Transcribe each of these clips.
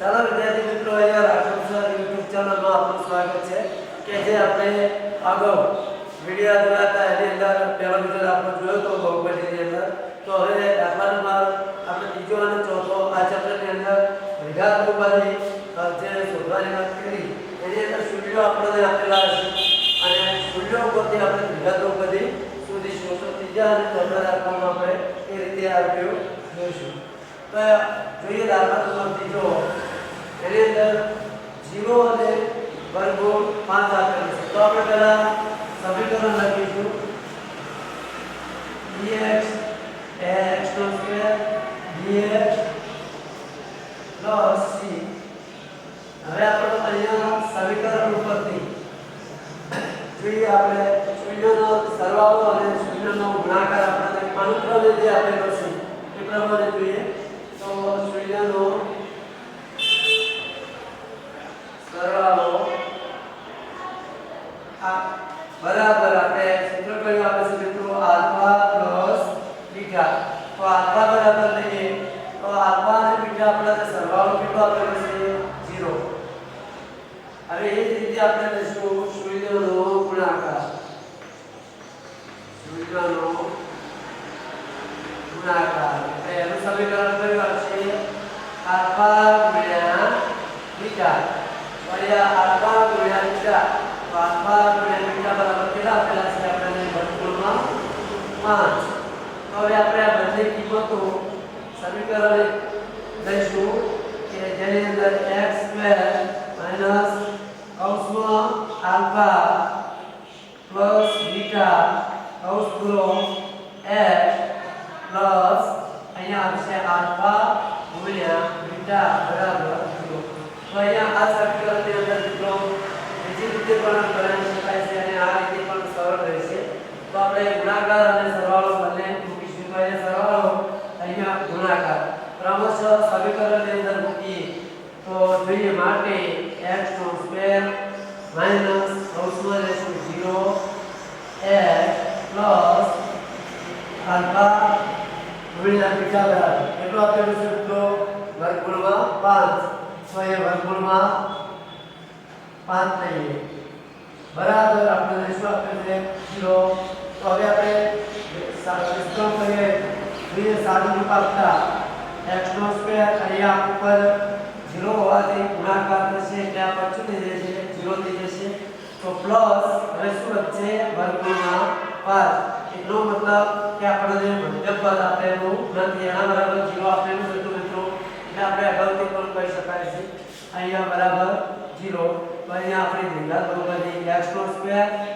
ચાલો વિદ્યાર્થી મિત્રો, અહીંયા રાઠોડ સર YouTube ચેનલમાં આપનું સ્વાગત છે કે જે આપણે આગળ વિડિયો જોયા હતા એની અંદર પહેલો વિડિયો આપણે જોયો તો બહુપદીની અંદર. તો હવે દાખલા નંબર આપણે ત્રીજો અને ચોથો આ ચેપ્ટરની અંદર દ્વિઘાત બહુપદી જે શોધવાની વાત કરી એની અંદર સૂત્રો આપણને આપેલા છે અને સૂત્રો ઉપરથી આપણે દ્વિઘાત બહુપદી શોધીશું. તો ત્રીજા અને ચોથા દાખલામાં આપણે એ રીતે આ વિડિયો જોઈશું. તો જોઈએ દાખલા નંબર ત્રીજો. એની અંદર 0 અને વર્ગમૂળ 5 આપેલું છે. તો આપણે પહેલા સમીકરણ લખીશું dx x2 dx c. હવે આપણે અહીંયા સમીકરણ ઉપરથી જોઈએ આપણે શૂન્યનો સરવાળો અને શૂન્યનો ગુણાકાર આપણને અનુક્રમે જે આપેલો છે એ પ્રમાણે જોઈએ. તો શૂન્યનો સરવાળો આ બરાબર આપણે સૂત્ર કયું આપે છે મિત્રો? Alpha plus beta. તો આલ્ફા બરાબર લઈએ તો આલ્ફા અને બીટા આપણને સરવાળો કેટલો આપેલો છે? 0. હવે એ જ રીતે આપણે લઈશું શૂન્યનો ગુણાકાર. શૂન્યનો ગુણાકાર એનું સમીકરણ કયું આવશે? આલ્ફા ગુણ્યા બીટા. અહીંયા આલ્ફા ગુણ્યા બીટા. તો આલ્ફા ગુણ્યા બીટા બરાબર કેટલા આપેલા છે આપણને? વર્ગમૂળમાં 5. તો હવે આપણે આ બંને કિંમતો સમીકરણ લઈશું કે જેની અંદર x² માઈનસ કૌંસમાં આલ્ફા પ્લસ બીટા કૌંસ પૂરો x પ્લસ અહીંયા આવશે આલ્ફા ગુણ્યા બીટા બરાબર 0. તો અહીંયા આ સમીકરણની અંદર મિત્રો બીજી રીતે પણ ગણી શકાય છે અને આ રીતે પણ સરળ રહેશે. તો આપણે ગુણાકાર અને સરવાળો બંને મૂકીશું. તો અહીંયા સરવાળો અહીંયા ગુણાકાર ક્રમશઃ સમીકરણની અંદર મૂકીએ તો જોઈએ માટે x² માઈનસ કૌંસમાં લેશું 0 x પ્લસ આલ્ફા ગુણ્યા બીટા બરાબર કેટલો આપેલું છે મિત્રો? વર્ગમૂળમાં 5. તો એ વર્ગમૂળમાં 5 લઈએ બરાબર આપણે લઈશું આપેલું છે 0. તો હવે આપણે વિસ્તરણ કરીએ જોઈએ સાદું રૂપ આપતા x² અહીંયા ઉપર 0 હોવાથી ગુણાકાર થશે એટલે આ પાછું થઈ જશે 0 થઈ જશે. તો પ્લસ હવે શું વધશે? વર્ગમૂળમાં 5. એટલો મતલબ કે આપણને મધ્ય પદ આપેલું નથી એના બરાબર 0 આપેલું હતું મિત્રો. એટલે આપણે અગાઉથી પણ કહી શકાય છે અહીંયા બરાબર 0. તો અહીંયા આપણે દ્વિઘાત બહુપદી x²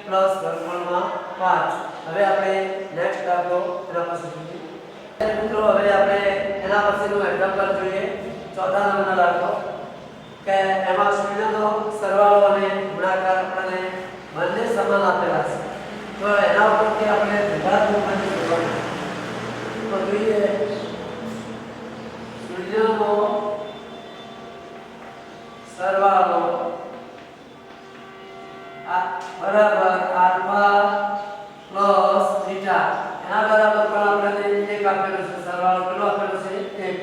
પ્લસ વર્ગમૂળમાં 5. હવે આપણે નેક્સ્ટ દાખલો એના પાસે જોઈએ મિત્રો. હવે આપણે એના પછીનું એક્ઝામ્પલ જોઈએ. ચોથા નંબરનો દાખલો કે એમાં શૂન્યનો સરવાળો અને ગુણાકાર આપણને બંને સમાન આપેલા છે. તો એના ઉપરથી આપણે દ્વિઘાત બહુપદી શોધવાનું. તો જોઈએ શૂન્યનો સરવાળો બરાબર આલ્ફા પ્લસ બીટા એના બરાબર પણ આપણને 1 આપેલું છે. સરવાળો કેટલો આપેલો છે? 1.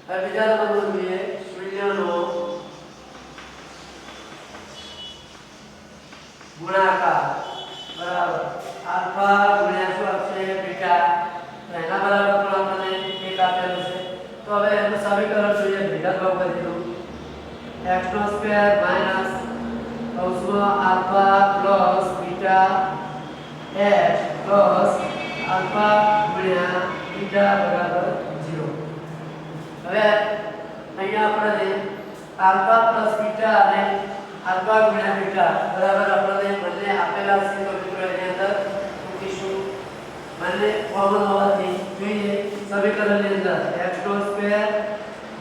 હવે બીજા નંબરનો જોઈએ શૂન્યનો ગુણાકાર બરાબર આલ્ફા ગુણ્યા શું આવશે? બીટા. તો એના બરાબર પણ આપણને 1 આપેલું છે. તો હવે એનું સમીકરણ જોઈએ દ્વિઘાત બહુપદીનું x² માઈનસ કૌંસમાં alpha plus beta x plus alpha ગુણ્યા બીટા બરાબર 0. હવે અહીંયા આપણે આલ્ફા પ્લસ બીટા અને આલ્ફા ગુણ્યા બીટા બરાબર આપણને બંને આપેલા છે. તો મિત્રો એની અંદર મૂકીશું બંને કોમન હોવાથી જોઈએ સમીકરણની અંદર x²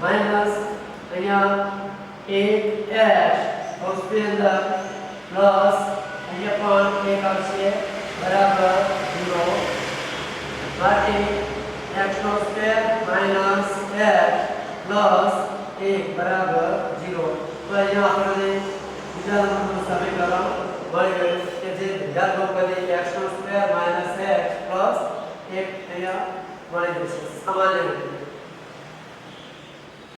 માઈનસ અહીંયા 1x કૌંસની અંદર પ્લસ અહીંયા પણ 1 આવશે બરાબર 0. માટે x² માઈનસ x પ્લસ 1 બરાબર 0. તો અહીંયા આપણને બીજા નંબરનું સમીકરણ મળી ગયું કે જે દ્વિઘાત બહુપદી x² માઈનસ x પ્લસ 1 અહીંયા મળી જશે સામાન્ય રીતે.